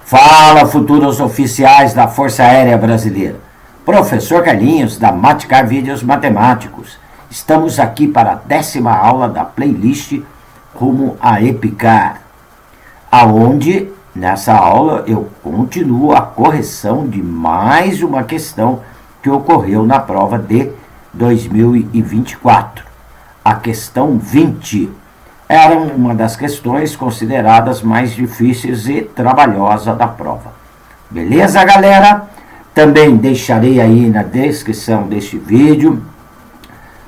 Fala, futuros oficiais da Força Aérea Brasileira. Professor Carlinhos, da Maticar Vídeos Matemáticos. Estamos aqui para a 10ª aula da playlist Rumo a EPICAR, aonde, nessa aula, eu continuo a correção de mais uma questão que ocorreu na prova de 2024. A questão 20. Era uma das questões consideradas mais difíceis e trabalhosas da prova. Beleza, galera? Também deixarei aí na descrição deste vídeo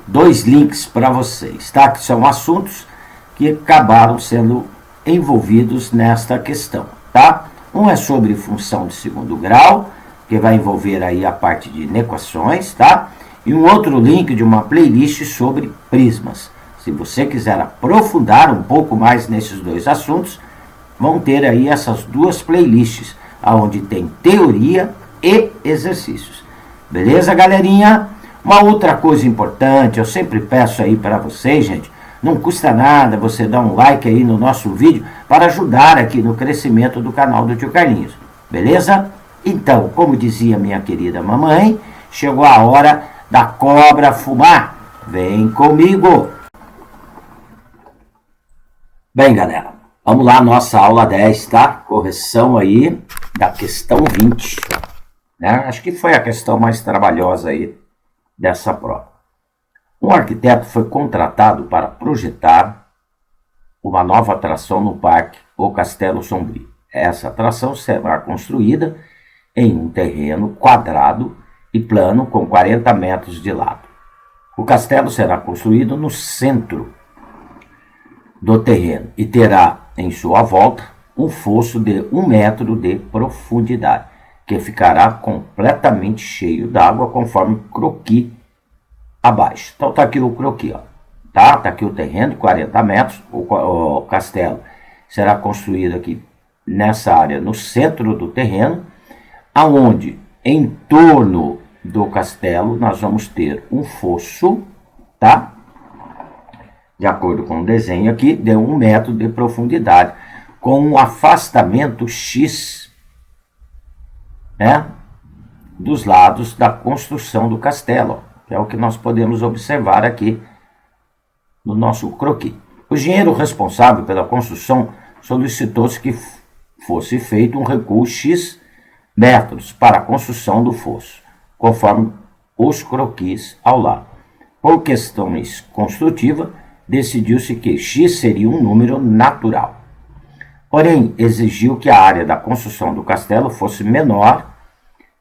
2 links para vocês, tá? Que são assuntos que acabaram sendo envolvidos nesta questão, tá? Um é sobre função de segundo grau, que vai envolver aí a parte de inequações, tá? E um outro link de uma playlist sobre prismas. Se você quiser aprofundar um pouco mais nesses 2 assuntos, vão ter aí essas 2 playlists, onde tem teoria e exercícios. Beleza, galerinha? Uma outra coisa importante, eu sempre peço aí para vocês, gente, não custa nada você dar um like aí no nosso vídeo para ajudar aqui no crescimento do canal do Tio Carlinhos. Beleza? Então, como dizia minha querida mamãe, chegou a hora da cobra fumar. Vem comigo! Bem, galera, vamos lá, nossa aula 10, tá? Correção aí da questão 20, né? Acho que foi a questão mais trabalhosa aí dessa prova. Um arquiteto foi contratado para projetar uma nova atração no parque, o Castelo Sombrio. Essa atração será construída em um terreno quadrado e plano com 40 metros de lado. O castelo será construído no centro do terreno e terá em sua volta um fosso de 1 metro de profundidade, que ficará completamente cheio d'água conforme croquis abaixo. Então tá aqui o croquis, ó. Tá aqui o terreno de 40 metros, o castelo será construído aqui nessa área, no centro do terreno, aonde em torno do castelo nós vamos ter um fosso, tá? De acordo com o desenho aqui, de 1 metro de profundidade, com um afastamento X, né, dos lados da construção do castelo, que é o que nós podemos observar aqui no nosso croquis. O engenheiro responsável pela construção solicitou-se que fosse feito um recuo X metros para a construção do fosso, conforme os croquis ao lado. Por questões construtivas, decidiu-se que X seria um número natural. Porém, exigiu que a área da construção do castelo fosse menor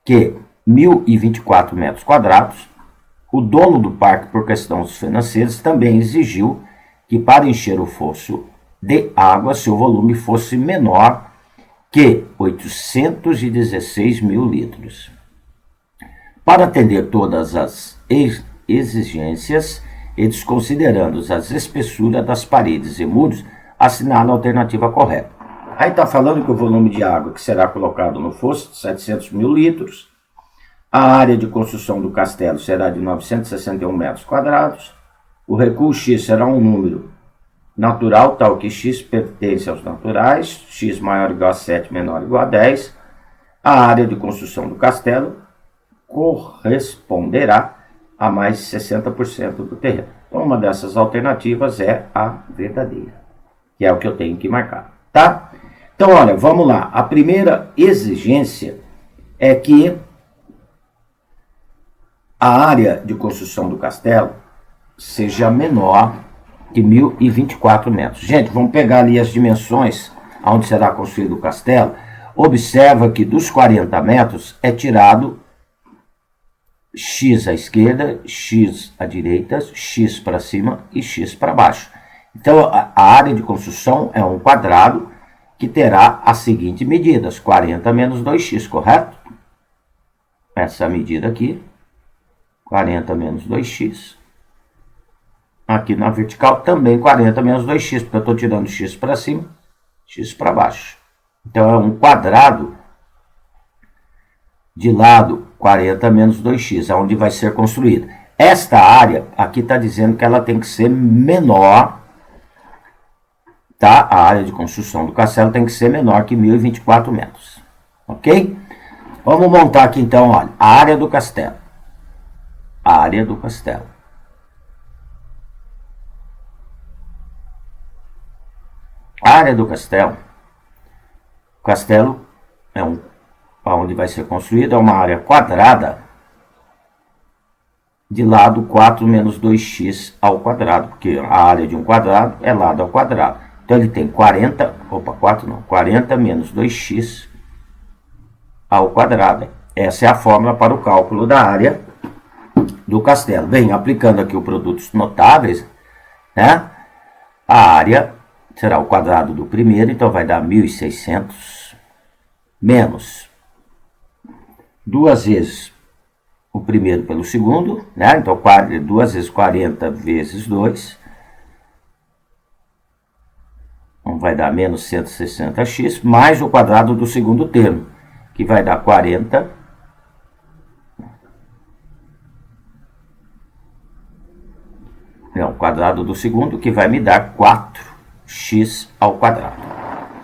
que 1.024 metros quadrados. O dono do parque, por questões financeiras, também exigiu que para encher o fosso de água, seu volume fosse menor que 816 mil litros. Para atender todas as exigências, e desconsiderando as espessuras das paredes e muros, assinala a alternativa correta. Aí está falando que o volume de água que será colocado no fosso de 700 mil litros, a área de construção do castelo será de 961 metros quadrados, o recuo X será um número natural, tal que X pertence aos naturais, X maior ou igual a 7, menor ou igual a 10, a área de construção do castelo corresponderá a mais de 60% do terreno. Então, uma dessas alternativas é a verdadeira, que é o que eu tenho que marcar, tá? Então, olha, vamos lá. A primeira exigência é que a área de construção do castelo seja menor que 1.024 metros. Gente, vamos pegar ali as dimensões onde será construído o castelo. Observa que dos 40 metros é tirado X à esquerda, X à direita, X para cima e X para baixo. Então, a área de construção é um quadrado que terá as seguintes medidas: 40 menos 2x, correto? Essa medida aqui, 40 menos 2x. Aqui na vertical também 40 menos 2x, porque eu estou tirando x para cima, x para baixo. Então, é um quadrado de lado 40 menos 2x, onde vai ser construída. Esta área, aqui está dizendo que ela tem que ser menor, tá? A área de construção do castelo tem que ser menor que 1.024 metros. Ok? Vamos montar aqui então, olha, a área do castelo. A área do castelo. A área do castelo. O castelo é onde vai ser construído, é uma área quadrada de lado 4 menos 2x ao quadrado, porque a área de um quadrado é lado ao quadrado. Então ele tem 40 menos 2x ao quadrado. Essa é a fórmula para o cálculo da área do castelo. Bem, aplicando aqui o produtos notáveis, né? A área será o quadrado do primeiro, então vai dar 1.600 menos 2 vezes o primeiro pelo segundo, né? Então 2 vezes 40 vezes 2. Então vai dar menos 160x, mais o quadrado do segundo termo, que vai dar 40 o quadrado do segundo, que vai me dar 4x ao quadrado.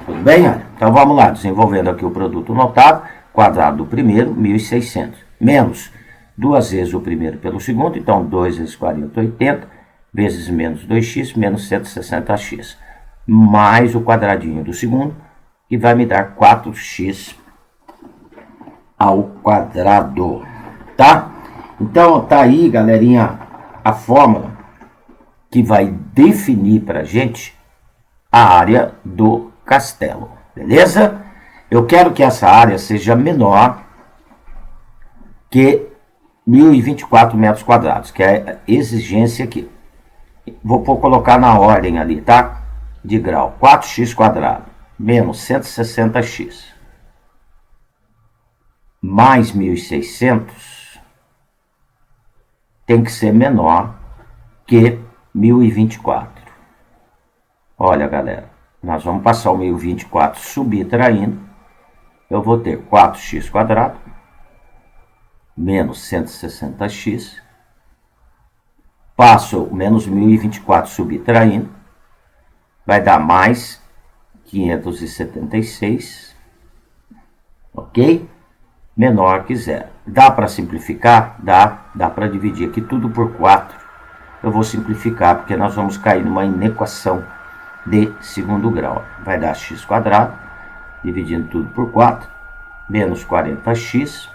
Tudo bem? Então vamos lá, desenvolvendo aqui o produto notável, quadrado do primeiro, 1.600, menos 2 vezes o primeiro pelo segundo, então 2 vezes 40, 80, vezes menos 2x, menos 160x, mais o quadradinho do segundo, que vai me dar 4x ao quadrado, tá? Então tá aí, galerinha, a fórmula que vai definir para a gente a área do castelo, beleza? Eu quero que essa área seja menor que 1.024 metros quadrados, que é a exigência aqui. Vou colocar na ordem ali, tá? De grau, 4x quadrado menos 160x mais 1.600 tem que ser menor que 1.024. Olha, galera, nós vamos passar o 1.024 subtraindo. Eu vou ter 4x quadrado menos 160x. Passo o menos 1.024 subtraindo. Vai dar mais 576. Ok? Menor que zero. Dá para simplificar? Dá para dividir aqui tudo por 4. Eu vou simplificar, porque nós vamos cair numa inequação de segundo grau. Vai dar x quadrado, dividindo tudo por 4, menos 40x,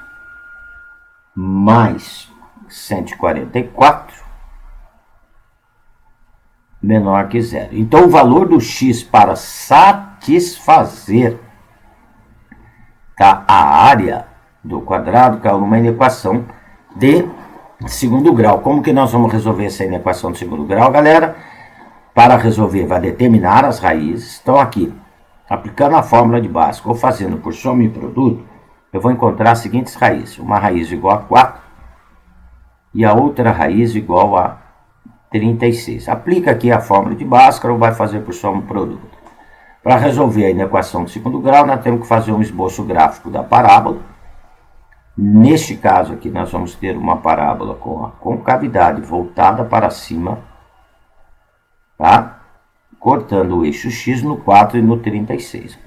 mais 144, menor que zero. Então, o valor do x para satisfazer, tá, a área do quadrado caiu numa inequação de segundo grau. Como que nós vamos resolver essa inequação de segundo grau, galera? Para resolver, vai determinar as raízes. Então, aqui, aplicando a fórmula de Bhaskara ou fazendo por soma e produto, eu vou encontrar as seguintes raízes. Uma raiz igual a 4 e a outra raiz igual a 36. Aplica aqui a fórmula de Bhaskara ou vai fazer por soma e produto. Para resolver a inequação de segundo grau, nós temos que fazer um esboço gráfico da parábola. Neste caso aqui, nós vamos ter uma parábola com a concavidade voltada para cima, tá? Cortando o eixo X no 4 e no 36.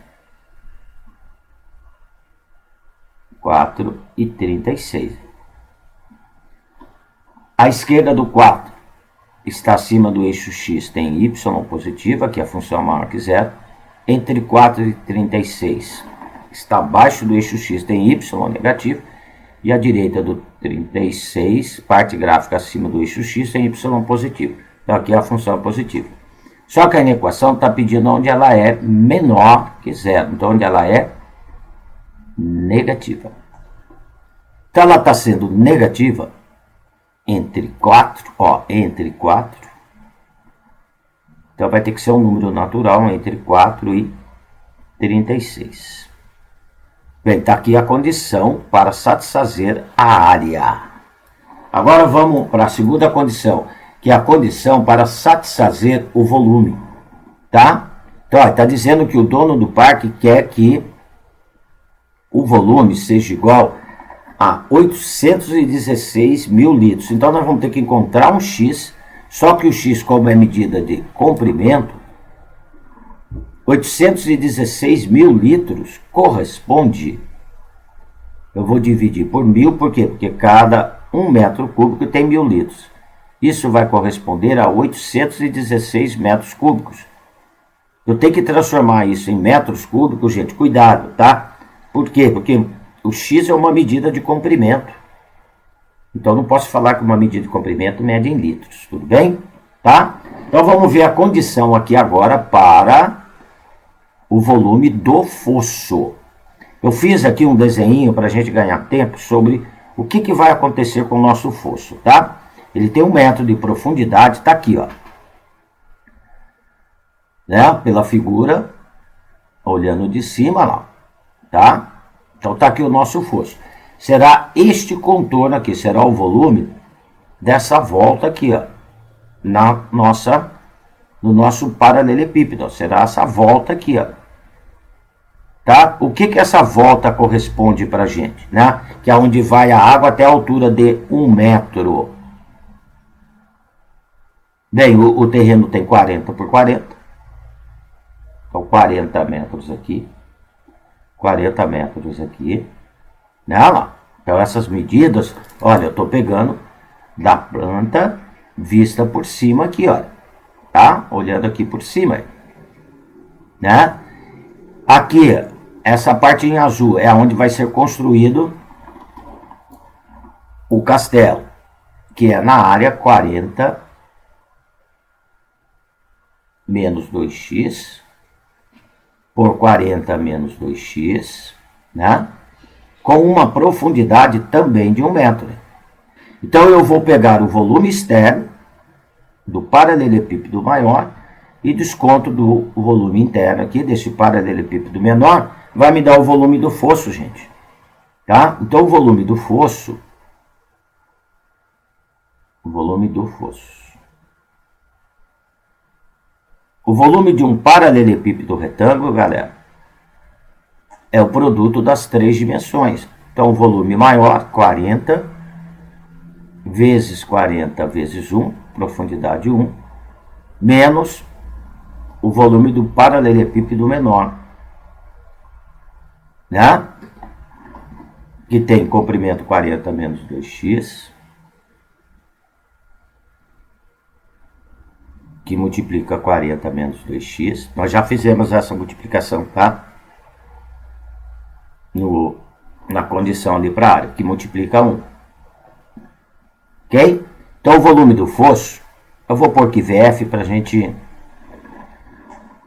4 e 36. A esquerda do 4 está acima do eixo X, tem Y positiva, que é a função maior que zero. Entre 4 e 36 está abaixo do eixo X, tem Y negativo. E a direita do 36, parte gráfica acima do eixo X, tem Y positivo. Então aqui é a função positiva. Só que a inequação está pedindo onde ela é menor que zero. Então onde ela é negativa. Então ela está sendo negativa entre 4, entre 4. Então vai ter que ser um número natural entre 4 e 36. Bem, está aqui a condição para satisfazer a área. Agora vamos para a segunda condição, que é a condição para satisfazer o volume, tá? Então, está dizendo que o dono do parque quer que o volume seja igual a 816 mil litros. Então, nós vamos ter que encontrar um X, só que o X, como é medida de comprimento, 816 mil litros corresponde Eu vou dividir por 1000, por quê? Porque cada 1 metro cúbico tem 1000 litros. Isso vai corresponder a 816 metros cúbicos. Eu tenho que transformar isso em metros cúbicos, gente, cuidado, tá? Por quê? Porque o X é uma medida de comprimento. Então, não posso falar que uma medida de comprimento mede em litros, tudo bem? Tá? Então, vamos ver a condição aqui agora para o volume do fosso. Eu fiz aqui um desenho para a gente ganhar tempo sobre o que vai acontecer com o nosso fosso, tá? Ele tem 1 metro de profundidade, tá aqui, ó. Né? Pela figura, olhando de cima lá, tá? Então tá aqui o nosso fosso. Será este contorno aqui, será o volume dessa volta aqui, ó, no nosso paralelepípedo, ó, será essa volta aqui, ó. Tá? O que essa volta corresponde para a gente, né? Que é onde vai a água até a altura de 1 metro. Bem, o terreno tem 40 por 40. Então, 40 metros aqui. 40 metros aqui. Né? Então, essas medidas, olha, eu estou pegando da planta vista por cima aqui, olha. Tá? Olhando aqui por cima. Né? Aqui, essa parte em azul é onde vai ser construído o castelo, que é na área 40 menos 2x por 40 menos 2x, né? Com uma profundidade também de 1 metro. Então, eu vou pegar o volume externo do paralelepípedo maior e desconto do volume interno aqui, desse paralelepípedo menor, vai me dar o volume do fosso, gente. Tá? Então, o volume do fosso, o volume de um paralelepípedo retângulo, galera, é o produto das 3 dimensões. Então, o volume maior, 40 vezes 40 vezes 1, profundidade 1, menos o volume do paralelepípedo menor, né? Que tem comprimento 40 menos 2x, que multiplica 40 menos 2x. Nós já fizemos essa multiplicação, tá? Na condição ali para a área, que multiplica 1. Ok? Então, o volume do fosso, eu vou pôr aqui VF para a gente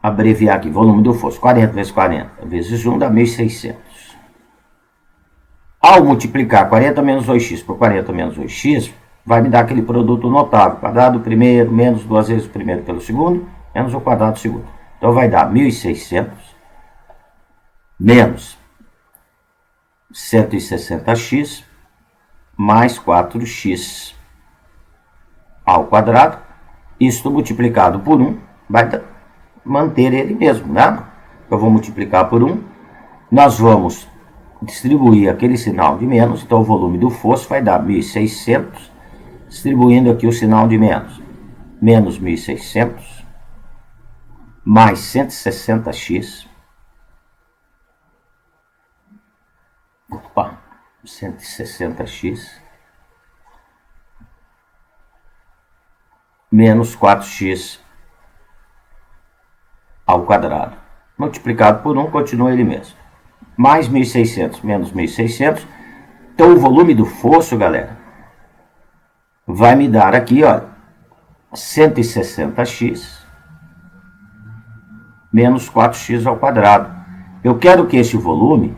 abreviar aqui. Volume do fosso, 40 vezes 40 vezes 1 dá 1.600. Ao multiplicar 40 menos 2x por 40 menos 2x, vai me dar aquele produto notável. Quadrado do primeiro, menos 2 vezes o primeiro pelo segundo, menos o quadrado do segundo. Então, vai dar 1.600 menos 160x mais 4x ao quadrado. Isto multiplicado por 1 vai manter ele mesmo, né? Eu vou multiplicar por 1. Nós vamos distribuir aquele sinal de menos. Então, o volume do fosso vai dar 1.600, distribuindo aqui o sinal de menos. Menos 1.600 mais 160x. Opa, 160x menos 4x ao quadrado. Multiplicado por 1, continua ele mesmo. Mais 1.600 menos 1.600. Então, o volume do fosso, galera, vai me dar aqui, ó, 160x menos 4x ao quadrado. Eu quero que esse volume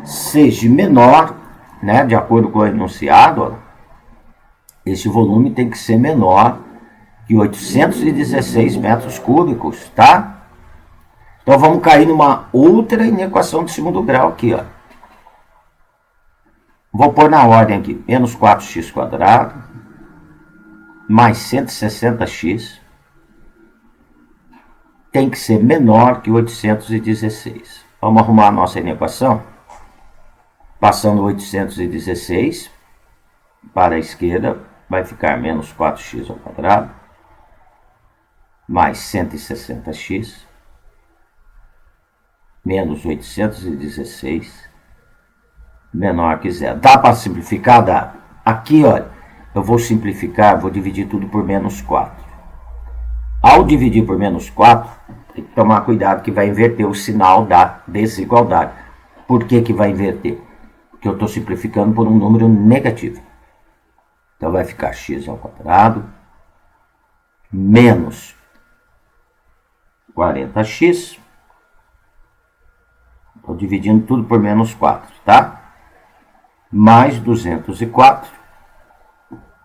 seja menor, né, de acordo com o enunciado, ó, esse volume tem que ser menor que 816 metros cúbicos, tá? Então, vamos cair numa outra inequação de segundo grau aqui, ó. Vou pôr na ordem aqui, menos 4x quadrado, mais 160x, tem que ser menor que 816. Vamos arrumar a nossa inequação? Passando 816 para a esquerda, vai ficar menos 4x ao quadrado, mais 160x, menos 816, menor que zero. Dá para simplificar? Dá. Aqui, olha, eu vou simplificar, vou dividir tudo por menos 4. Ao dividir por menos 4, tem que tomar cuidado que vai inverter o sinal da desigualdade. Por que que vai inverter? Porque eu estou simplificando por um número negativo. Então vai ficar x ao quadrado menos 40x. Estou dividindo tudo por menos 4, tá? Mais 204.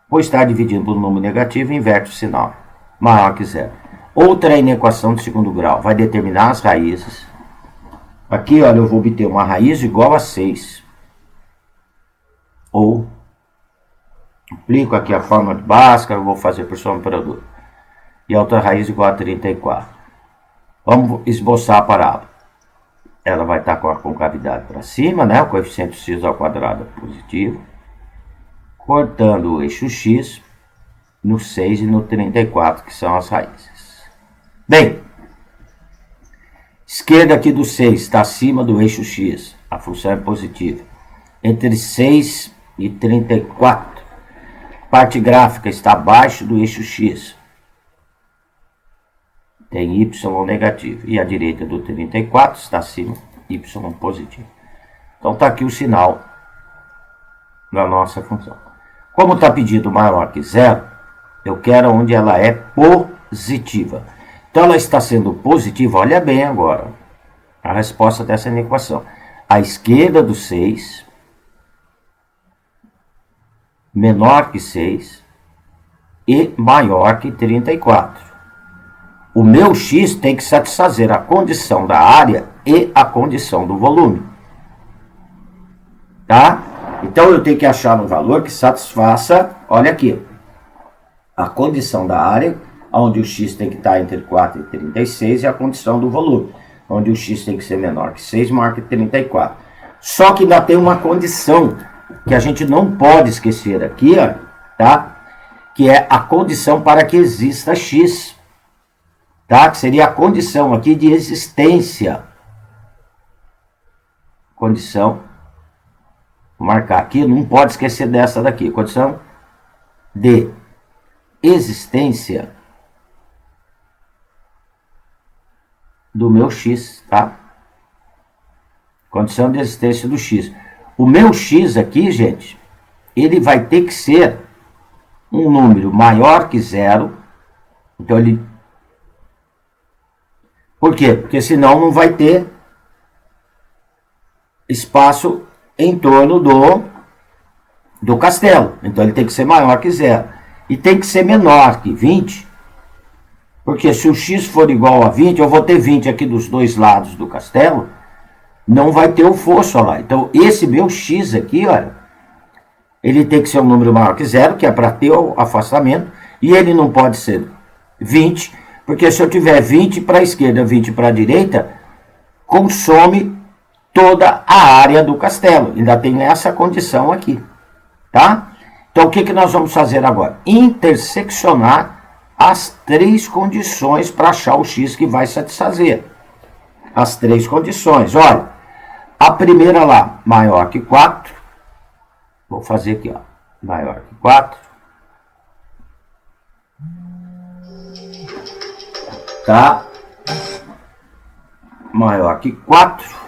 Por estar dividindo por um número negativo, inverte o sinal. Maior que zero. Outra inequação de segundo grau. Vai determinar as raízes. Aqui, olha, eu vou obter uma raiz igual a 6. Ou, aplico aqui a fórmula de Bhaskara, eu vou fazer por soma produto. E a outra raiz igual a 34. Vamos esboçar a parábola. Ela vai estar com a concavidade para cima, né? O coeficiente x ao quadrado é positivo. Cortando o eixo x no 6 e no 34, que são as raízes. Bem, esquerda aqui do 6 está acima do eixo x. A função é positiva. Entre 6 e 34. Parte gráfica está abaixo do eixo x. Tem y negativo. E a direita do 34 está acima, y positivo. Então está aqui o sinal da nossa função. Como está pedido maior que zero, eu quero onde ela é positiva. Então ela está sendo positiva, olha bem agora a resposta dessa equação. A esquerda do 6, menor que 6 e maior que 34. O meu x tem que satisfazer a condição da área e a condição do volume. Tá? Então eu tenho que achar um valor que satisfaça, olha aqui, a condição da área, onde o x tem que estar entre 4 e 36, e a condição do volume, onde o x tem que ser menor que 6, maior que 34. Só que ainda tem uma condição que a gente não pode esquecer aqui, ó, tá? Que é a condição para que exista x. Tá? Que seria a condição aqui de existência. Condição, vou marcar aqui, não pode esquecer dessa daqui. Condição de existência do meu x, tá? Condição de existência do x. O meu x aqui, gente, ele vai ter que ser um número maior que zero. Então ele... Por quê? Porque senão não vai ter espaço em torno do castelo. Então ele tem que ser maior que zero. E tem que ser menor que 20. Porque se o x for igual a 20, eu vou ter 20 aqui dos dois lados do castelo. Não vai ter o fosso lá. Então esse meu x aqui, olha, ele tem que ser um número maior que zero, que é para ter o afastamento. E ele não pode ser 20, porque se eu tiver 20 para a esquerda, 20 para a direita, consome toda a área do castelo. Ainda tem essa condição aqui, tá? Então o que nós vamos fazer agora? Interseccionar as três condições para achar o x que vai satisfazer. As três condições, olha, a primeira lá, maior que 4, vou fazer aqui, ó, maior que 4, tá? Maior que 4.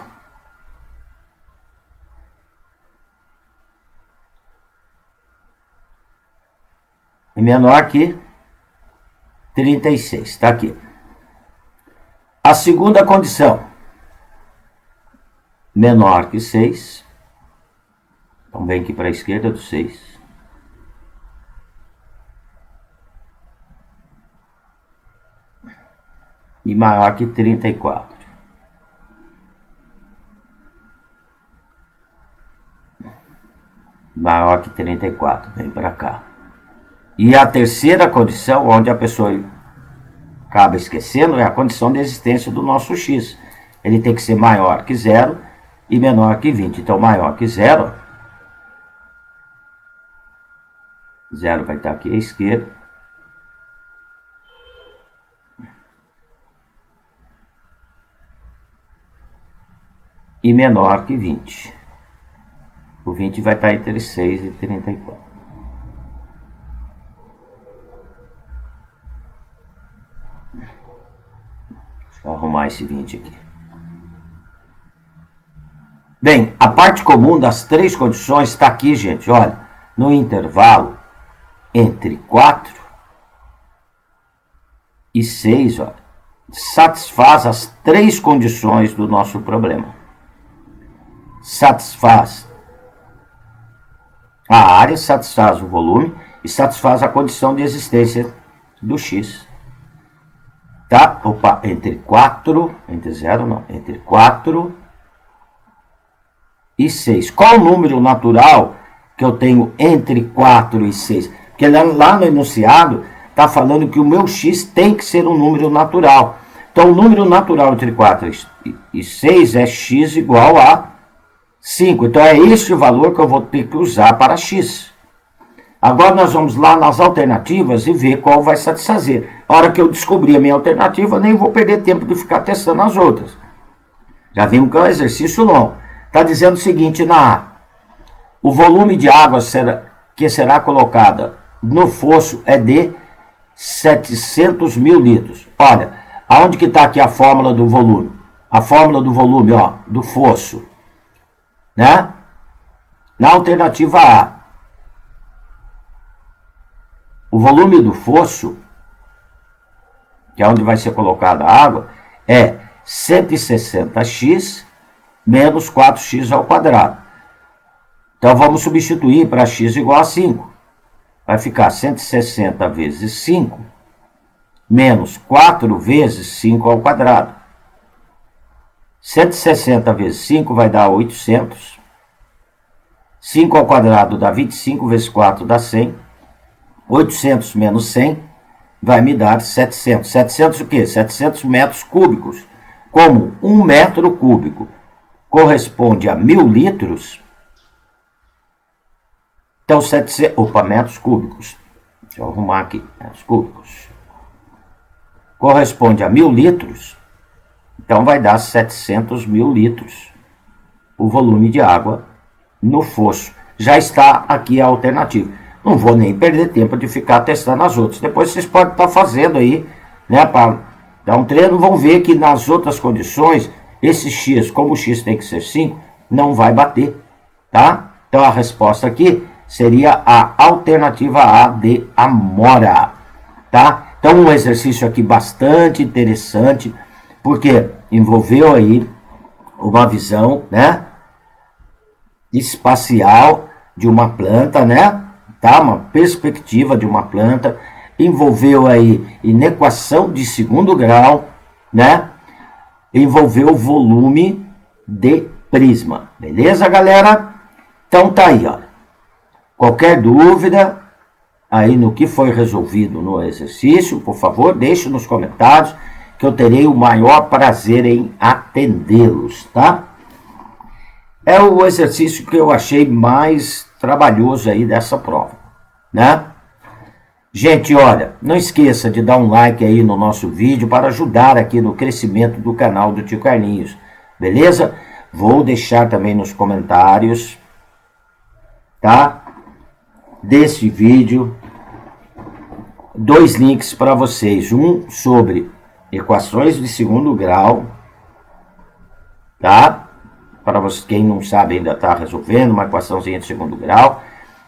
E menor que 36, tá aqui. A segunda condição, menor que 6. Então vem aqui para a esquerda do 6. E maior que 34. Maior que 34, vem para cá. E a terceira condição, onde a pessoa acaba esquecendo, é a condição de existência do nosso x. Ele tem que ser maior que 0 e menor que 20. Então, maior que 0, 0 vai estar aqui à esquerda. E menor que 20. O 20 vai estar entre 6 e 34. Deixa eu arrumar esse 20 aqui. Bem, a parte comum das três condições está aqui, gente. Olha, no intervalo entre 4 e 6, olha, satisfaz as três condições do nosso problema. Satisfaz a área, satisfaz o volume e satisfaz a condição de existência do x. Tá? Opa, entre 4, entre 0 não, entre 4 e 6. Qual o número natural que eu tenho entre 4 e 6? Porque lá no enunciado está falando que o meu x tem que ser um número natural. Então, o número natural entre 4 e 6 é x igual a 5. Então, é este o valor que eu vou ter que usar para x. Agora, nós vamos lá nas alternativas e ver qual vai satisfazer. A hora que eu descobrir a minha alternativa, nem vou perder tempo de ficar testando as outras. Já vimos que é um exercício longo. Está dizendo o seguinte na A. O volume de água que será colocada no fosso é de 700 mil litros. Olha, aonde que está aqui a fórmula do volume? A fórmula do volume, ó, do fosso. Né? Na alternativa A. O volume do fosso, que é onde vai ser colocada a água, é 160x menos 4x ao quadrado. Então, vamos substituir para x igual a 5. Vai ficar 160 vezes 5 menos 4 vezes 5 ao quadrado. 160 vezes 5 vai dar 800. 5 ao quadrado dá 25 vezes 4 dá 100. 800 menos 100 vai me dar 700. 700 o quê? 700 metros cúbicos. Como 1 metro cúbico corresponde a 1000 litros, então 700... Opa, metros cúbicos. Deixa eu arrumar aqui. Metros cúbicos. Corresponde a 1000 litros, então vai dar 700 mil litros o volume de água no fosso. Já está aqui a alternativa. Não vou nem perder tempo de ficar testando as outras. Depois vocês podem estar fazendo aí, né, para dar um treino. Vão ver que nas outras condições, esse x, como o x tem que ser 5, não vai bater, tá? Então a resposta aqui seria a alternativa A de Amora, tá? Então um exercício aqui bastante interessante, porque envolveu aí uma visão, né, espacial de uma planta, né? Tá? Uma perspectiva de uma planta, envolveu aí inequação de segundo grau, né? Envolveu volume de prisma. Beleza, galera? Então tá aí, olha. Qualquer dúvida aí no que foi resolvido no exercício, por favor, deixe nos comentários que eu terei o maior prazer em atendê-los, tá? É o exercício que eu achei mais trabalhoso aí dessa prova, né? Gente, olha, não esqueça de dar um like aí no nosso vídeo para ajudar aqui no crescimento do canal do Tio Carlinhos, beleza? Vou deixar também nos comentários, tá? Desse vídeo, 2 links para vocês, um sobre equações de segundo grau, tá? Para vocês, quem não sabe ainda está resolvendo uma equaçãozinha de segundo grau.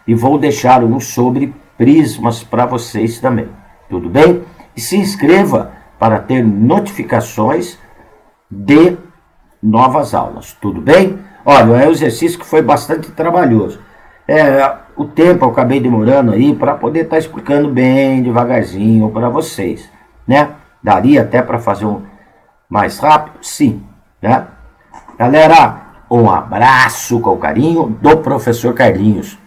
E vou deixar um sobre prismas para vocês também. Tudo bem? E se inscreva para ter notificações de novas aulas. Tudo bem? Olha, é um exercício que foi bastante trabalhoso. O tempo eu acabei demorando aí para poder estar explicando bem devagarzinho para vocês, né? Daria até para fazer um mais rápido? Sim, né? Galera, um abraço com carinho do professor Carlinhos.